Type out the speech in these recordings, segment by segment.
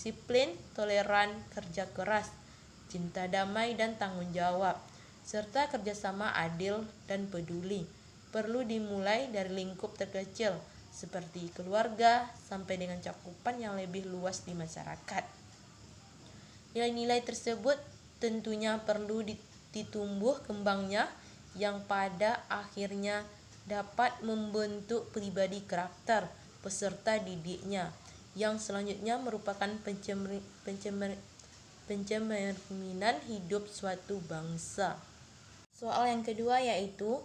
disiplin, toleran, kerja keras, cinta damai dan tanggung jawab, serta kerjasama adil dan peduli. Perlu dimulai dari lingkup terkecil, seperti keluarga, sampai dengan cakupan yang lebih luas di masyarakat. Nilai-nilai tersebut tentunya perlu ditumbuh kembangnya, yang pada akhirnya dapat membentuk pribadi karakter peserta didiknya, yang selanjutnya merupakan pencerminan hidup suatu bangsa. Soal yang kedua yaitu,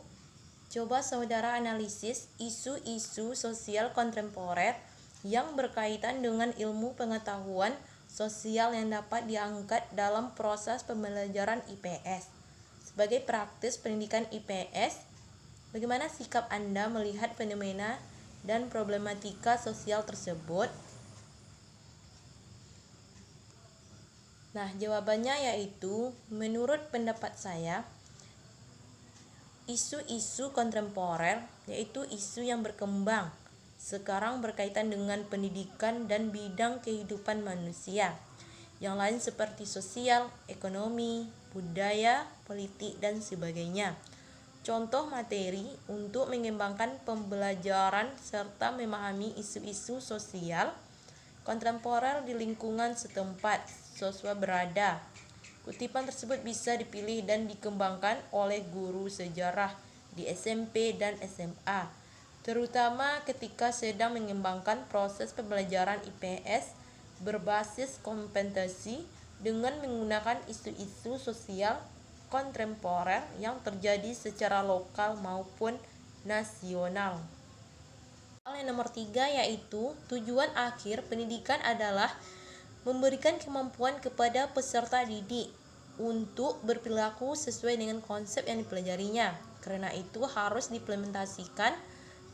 coba saudara analisis isu-isu sosial kontemporer yang berkaitan dengan ilmu pengetahuan sosial yang dapat diangkat dalam proses pembelajaran IPS. Sebagai praktis pendidikan IPS, bagaimana sikap Anda melihat fenomena dan problematika sosial tersebut? Nah, jawabannya yaitu, menurut pendapat saya, isu-isu kontemporer yaitu isu yang berkembang sekarang berkaitan dengan pendidikan dan bidang kehidupan manusia. Yang lain seperti sosial, ekonomi, budaya, politik, dan sebagainya. Contoh materi untuk mengembangkan pembelajaran serta memahami isu-isu sosial kontemporer di lingkungan setempat siswa berada. Kutipan tersebut bisa dipilih dan dikembangkan oleh guru sejarah di SMP dan SMA, terutama ketika sedang mengembangkan proses pembelajaran IPS berbasis kompetensi dengan menggunakan isu-isu sosial kontemporer yang terjadi secara lokal maupun nasional. Soal yang nomor 3 yaitu, tujuan akhir pendidikan adalah memberikan kemampuan kepada peserta didik untuk berperilaku sesuai dengan konsep yang dipelajarinya. Karena itu harus diimplementasikan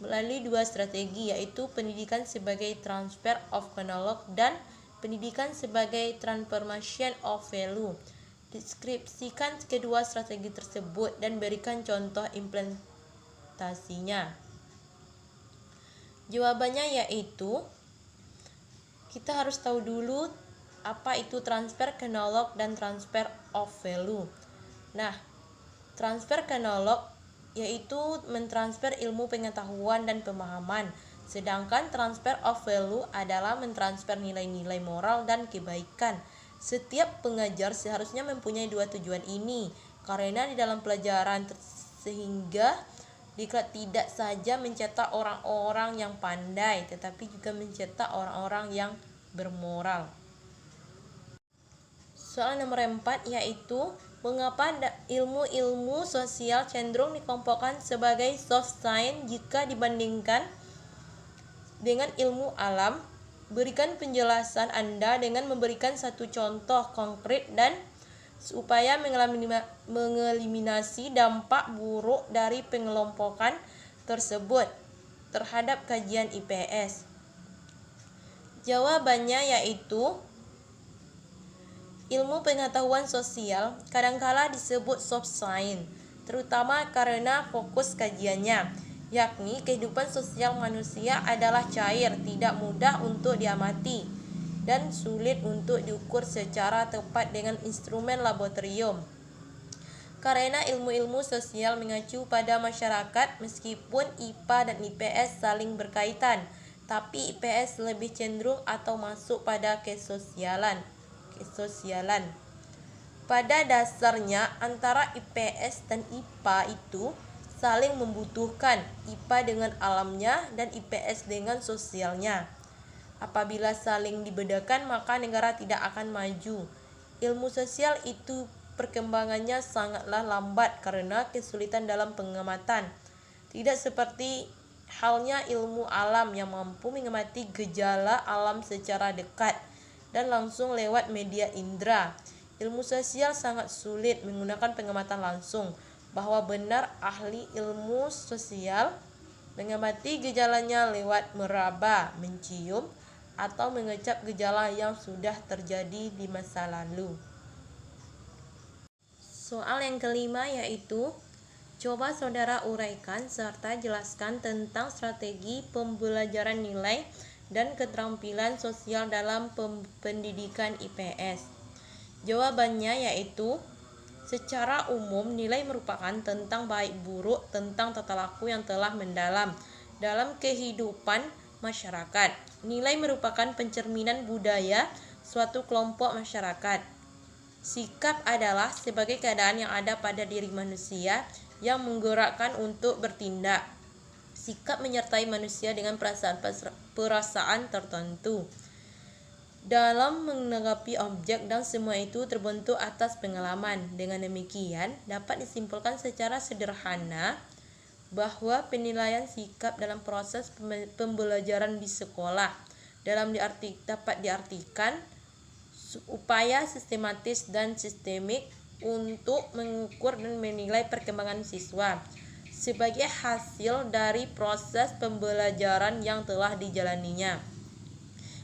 melalui dua strategi, yaitu pendidikan sebagai transfer of knowledge dan pendidikan sebagai transformation of value. Deskripsikan kedua strategi tersebut dan berikan contoh implementasinya. Jawabannya yaitu, kita harus tahu dulu apa itu transfer knowledge dan transfer of value. Nah, transfer knowledge yaitu mentransfer ilmu pengetahuan dan pemahaman, sedangkan transfer of value adalah mentransfer nilai-nilai moral dan kebaikan. Setiap pengajar seharusnya mempunyai dua tujuan ini, karena di dalam pelajaran sehingga diklat tidak saja mencetak orang-orang yang pandai, tetapi juga mencetak orang-orang yang bermoral. Soal nomor 4 yaitu, mengapa ilmu-ilmu sosial cenderung dikelompokkan sebagai soft science jika dibandingkan dengan ilmu alam? Berikan penjelasan Anda dengan memberikan satu contoh konkret dan supaya mengeliminasi dampak buruk dari pengelompokan tersebut terhadap kajian IPS. Jawabannya yaitu, ilmu pengetahuan sosial kadangkala disebut soft science, terutama karena fokus kajiannya, yakni kehidupan sosial manusia adalah cair, tidak mudah untuk diamati, dan sulit untuk diukur secara tepat dengan instrumen laboratorium. Karena ilmu-ilmu sosial mengacu pada masyarakat, meskipun IPA dan IPS saling berkaitan, tapi IPS lebih cenderung atau masuk pada kesosialan. Pada dasarnya antara IPS dan IPA itu saling membutuhkan, IPA dengan alamnya dan IPS dengan sosialnya. Apabila saling dibedakan, maka negara tidak akan maju. Ilmu sosial itu perkembangannya sangatlah lambat karena kesulitan dalam pengamatan. Tidak seperti halnya ilmu alam yang mampu mengamati gejala alam secara dekat dan langsung lewat media indera. Ilmu sosial sangat sulit menggunakan pengamatan langsung, bahwa benar ahli ilmu sosial mengamati gejalanya lewat meraba, mencium, atau mengecap gejala yang sudah terjadi di masa lalu. Soal yang kelima yaitu, coba saudara uraikan serta jelaskan tentang strategi pembelajaran nilai dan keterampilan sosial dalam pendidikan IPS? Jawabannya yaitu secara umum nilai merupakan tentang baik buruk tentang tata laku yang telah mendalam dalam kehidupan masyarakat. Nilai merupakan pencerminan budaya suatu kelompok masyarakat. Sikap adalah sebagai keadaan yang ada pada diri manusia yang menggerakkan untuk bertindak. Sikap menyertai manusia dengan perasaan tertentu dalam menanggapi objek, dan semua itu terbentuk atas pengalaman. Dengan demikian, dapat disimpulkan secara sederhana bahwa penilaian sikap dalam proses pembelajaran di sekolah dapat diartikan upaya sistematis dan sistemik untuk mengukur dan menilai perkembangan siswa sebagai hasil dari proses pembelajaran yang telah dijalaninya.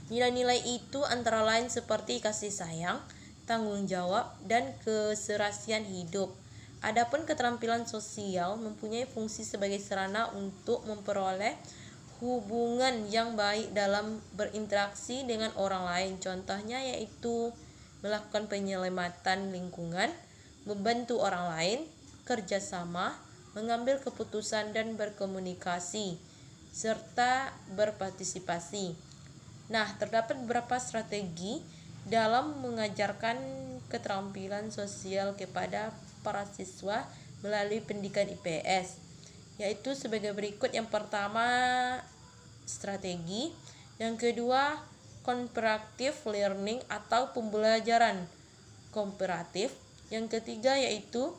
Nilai-nilai itu antara lain seperti kasih sayang, tanggung jawab, dan keserasian hidup. Adapun keterampilan sosial mempunyai fungsi sebagai sarana untuk memperoleh hubungan yang baik dalam berinteraksi dengan orang lain. Contohnya yaitu melakukan penyelamatan lingkungan, membantu orang lain, kerjasama, mengambil keputusan dan berkomunikasi, serta berpartisipasi. Nah, terdapat beberapa strategi dalam mengajarkan keterampilan sosial kepada para siswa melalui pendidikan IPS, yaitu sebagai berikut. Yang pertama, strategi. Yang kedua, comparative learning atau pembelajaran komparatif. Yang ketiga yaitu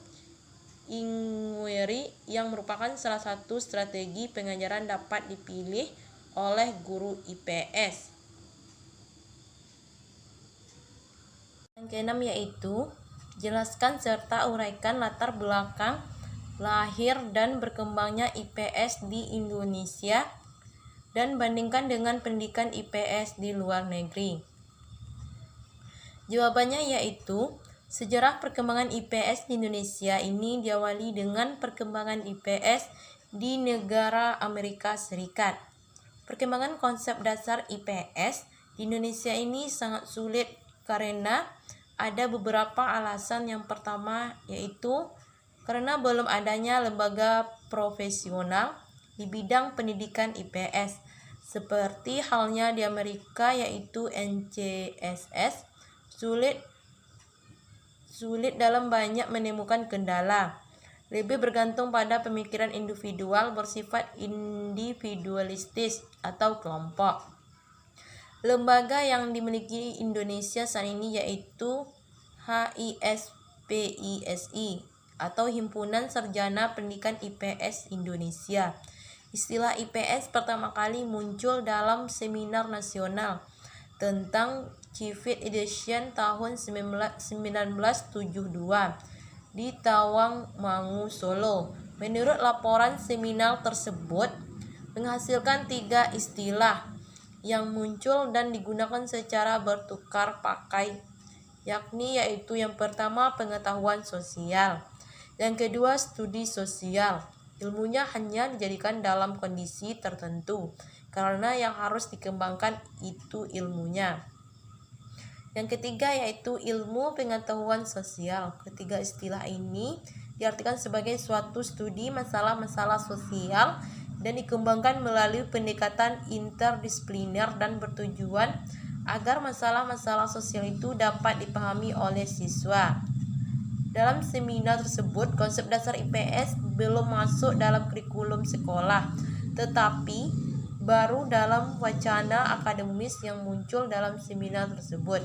inquiry, yang merupakan salah satu strategi pengajaran dapat dipilih oleh guru IPS. Yang keenam yaitu jelaskan serta uraikan latar belakang lahir dan berkembangnya IPS di Indonesia dan bandingkan dengan pendidikan IPS di luar negeri. Jawabannya yaitu sejarah perkembangan IPS di Indonesia ini diawali dengan perkembangan IPS di negara Amerika Serikat. Perkembangan konsep dasar IPS di Indonesia ini sangat sulit karena ada beberapa alasan. Yang pertama yaitu karena belum adanya lembaga profesional di bidang pendidikan IPS, seperti halnya di Amerika yaitu NCSS. Sulit dalam banyak menemukan kendala, lebih bergantung pada pemikiran individual bersifat individualistis atau kelompok. Lembaga yang dimiliki Indonesia saat ini yaitu HISPISI atau Himpunan Sarjana Pendidikan IPS Indonesia. Istilah IPS pertama kali muncul dalam seminar nasional tentang Civic Edition tahun 1972 di Tawangmangu, Solo. Menurut laporan, seminar tersebut menghasilkan 3 istilah yang muncul dan digunakan secara bertukar pakai, yaitu yang pertama pengetahuan sosial, yang kedua studi sosial. Ilmunya hanya dijadikan dalam kondisi tertentu karena yang harus dikembangkan itu ilmunya. Yang ketiga yaitu ilmu pengetahuan sosial. Ketiga istilah ini diartikan sebagai suatu studi masalah-masalah sosial dan dikembangkan melalui pendekatan interdisipliner dan bertujuan agar masalah-masalah sosial itu dapat dipahami oleh siswa. Dalam seminar tersebut, konsep dasar IPS belum masuk dalam kurikulum sekolah, tetapi baru dalam wacana akademis yang muncul dalam seminar tersebut.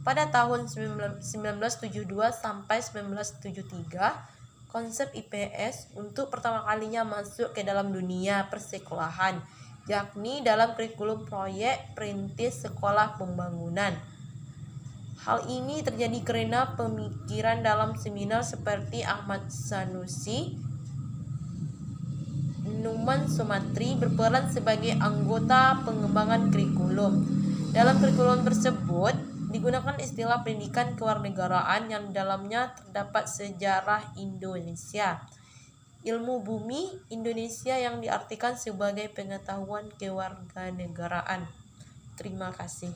Pada tahun 1972 sampai 1973, konsep IPS untuk pertama kalinya masuk ke dalam dunia persekolahan, yakni dalam kurikulum proyek perintis sekolah pembangunan. Hal ini terjadi karena pemikiran dalam seminar seperti Ahmad Sanusi, Numan Sumatri berperan sebagai anggota pengembangan kurikulum. Dalam kurikulum tersebut digunakan istilah pendidikan kewarganegaraan yang dalamnya terdapat sejarah Indonesia, ilmu bumi Indonesia yang diartikan sebagai pengetahuan kewarganegaraan. Terima kasih.